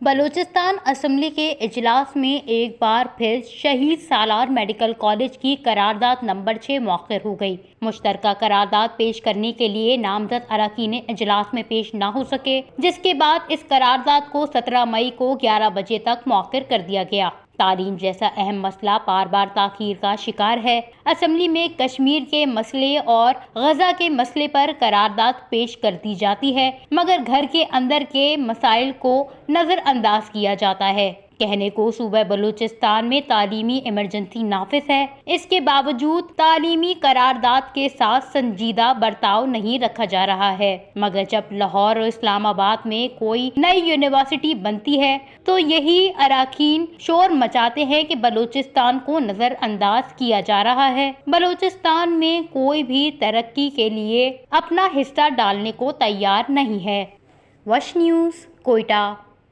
Balochistan assembly کے اجلاس میں ایک بار پھر شہید سالار میڈیکل کالج کی قرارداد نمبر 6 مؤخر ہو گئی۔ مشترکہ قرارداد پیش کرنے کے لیے نامزد اراکین اجلاس میں پیش نہ ہو سکے، جس کے بعد اس قرارداد کو 17 مئی کو 11 بجے تک مؤخر کر دیا گیا۔ تعلیم جیسا اہم مسئلہ بار بار تاخیر کا شکار ہے۔ اسمبلی میں کشمیر کے مسئلے اور غزہ کے مسئلے پر قرارداد پیش کر دی جاتی ہے، مگر گھر کے اندر کے مسائل کو نظر انداز کیا جاتا ہے۔ کہنے کو صوبہ بلوچستان میں تعلیمی ایمرجنسی نافذ ہے، اس کے باوجود تعلیمی قرارداد کے ساتھ سنجیدہ برتاؤ نہیں رکھا جا رہا ہے، مگر جب لاہور اور اسلام آباد میں کوئی نئی یونیورسٹی بنتی ہے تو یہی اراکین شور مچاتے ہیں کہ بلوچستان کو نظر انداز کیا جا رہا ہے۔ بلوچستان میں کوئی بھی ترقی کے لیے اپنا حصہ ڈالنے کو تیار نہیں ہے۔ وش نیوز، کوئٹہ۔